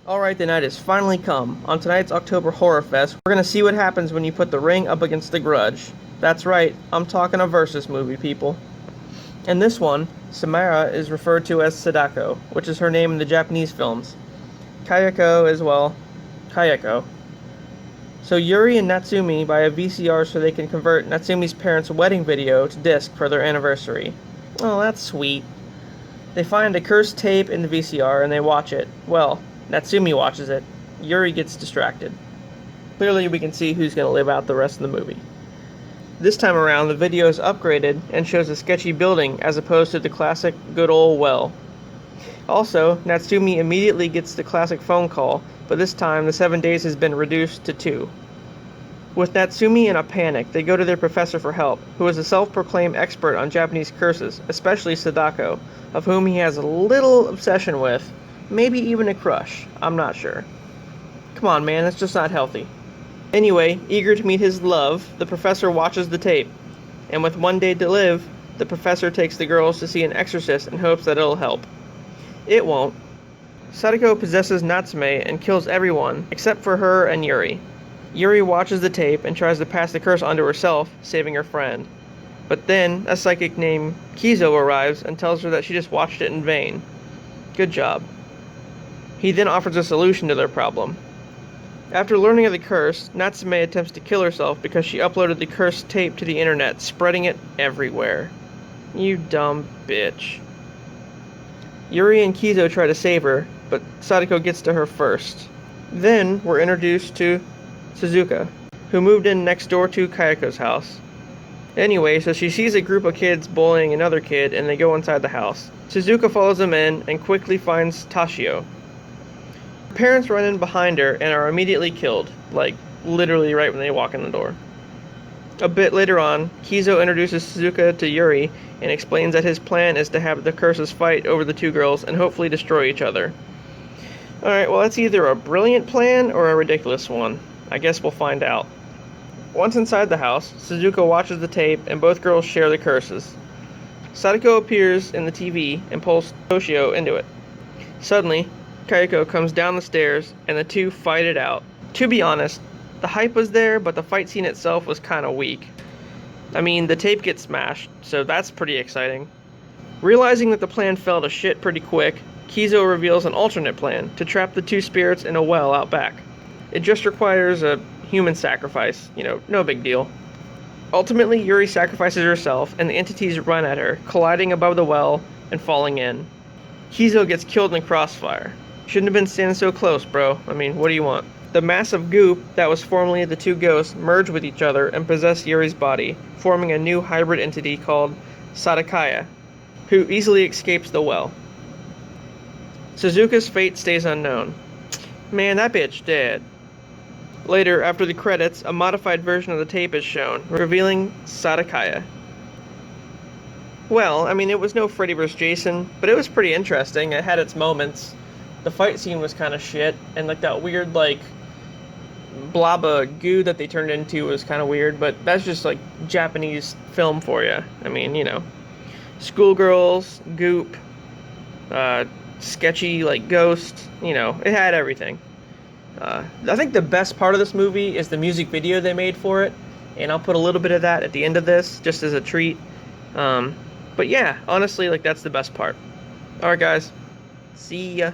Alright, the night has finally come. On tonight's October Horror Fest, we're gonna see what happens when you put the ring up against the grudge. That's right, I'm talking a versus movie, people. In this one, Samara is referred to as Sadako, which is her name in the Japanese films. Kayako as well. Kayako. So Yuri and Natsumi buy a VCR so they can convert Natsumi's parents' wedding video to disc for their anniversary. Oh, that's sweet. They find a cursed tape in the VCR and they watch it. Well, Natsumi watches it. Yuri gets distracted. Clearly we can see who's going to live out the rest of the movie. This time around, the video is upgraded and shows a sketchy building as opposed to the classic good old well. Also, Natsumi immediately gets the classic phone call, but this time the 7 days has been reduced to 2. With Natsumi in a panic, they go to their professor for help, who is a self-proclaimed expert on Japanese curses, especially Sadako, of whom he has a little obsession with. Maybe even a crush. I'm not sure. Come on, man, that's just not healthy. Anyway, eager to meet his love, the professor watches the tape. And with 1 day to live, the professor takes the girls to see an exorcist in hopes that it'll help. It won't. Sadako possesses Natsume and kills everyone, except for her and Yuri. Yuri watches the tape and tries to pass the curse onto herself, saving her friend. But then, a psychic named Kizo arrives and tells her that she just watched it in vain. Good job. He then offers a solution to their problem. After learning of the curse, Natsume attempts to kill herself because she uploaded the cursed tape to the internet, spreading it everywhere. You dumb bitch. Yuri and Kizo try to save her, but Sadako gets to her first. Then, we're introduced to Suzuka, who moved in next door to Kayako's house. Anyway, so she sees a group of kids bullying another kid and they go inside the house. Suzuka follows them in and quickly finds Tashio. Her parents run in behind her and are immediately killed, like literally right when they walk in the door. A bit later on, Kizo introduces Suzuka to Yuri and explains that his plan is to have the curses fight over the two girls and hopefully destroy each other. Alright, well that's either a brilliant plan or a ridiculous one. I guess we'll find out. Once inside the house, Suzuka watches the tape and both girls share the curses. Sadako appears in the TV and pulls Toshio into it. Suddenly, Kayako comes down the stairs and the two fight it out. To be honest, the hype was there, but the fight scene itself was kinda weak. I mean, the tape gets smashed, so that's pretty exciting. Realizing that the plan fell to shit pretty quick, Kizo reveals an alternate plan to trap the two spirits in a well out back. It just requires a human sacrifice, no big deal. Ultimately, Yuri sacrifices herself and the entities run at her, colliding above the well and falling in. Kizo gets killed in the crossfire. Shouldn't have been standing so close, bro. I mean, what do you want? The massive goop that was formerly the two ghosts merge with each other and possess Yuri's body, forming a new hybrid entity called Sadakaya, who easily escapes the well. Suzuka's fate stays unknown. Man, that bitch dead. Later, after the credits, a modified version of the tape is shown, revealing Sadakaya. Well, I mean, it was no Freddy vs. Jason, but it was pretty interesting. It had its moments. The fight scene was kind of shit, and like that weird blob of goo that they turned into was kind of weird, but that's just like Japanese film for you. I mean, schoolgirls, goop, sketchy ghost, it had everything. I think the best part of this movie is the music video they made for it, and I'll put a little bit of that at the end of this, just as a treat. But yeah, honestly, that's the best part. Alright guys, see ya.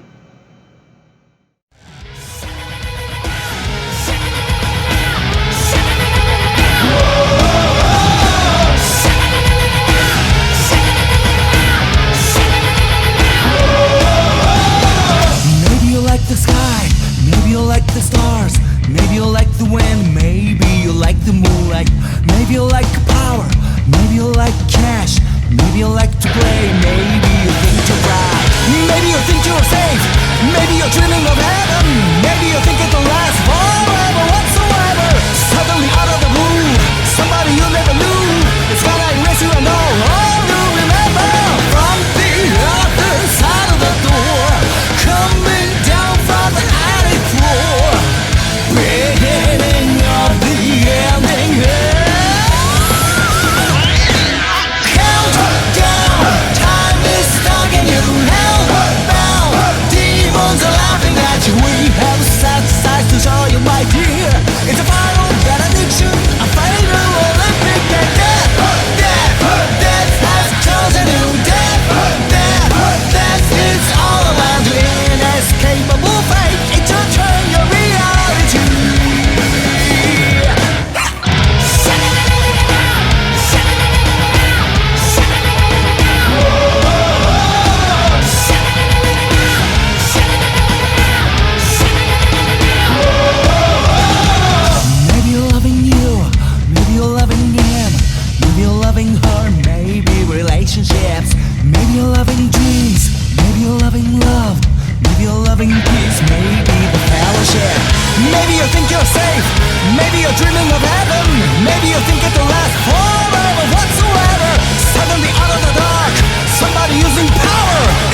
The sky, maybe you'll like the stars, maybe you'll like the wind, maybe you'll like the moonlight, maybe you'll like power, maybe you'll like cash, maybe you'll like to play, maybe you'll think you're right, maybe you'll think you're safe. loving peace, maybe the fellowship. Maybe you think you're safe, maybe you're dreaming of heaven, maybe you think it'll last forever whatsoever. Suddenly out of the dark, somebody using power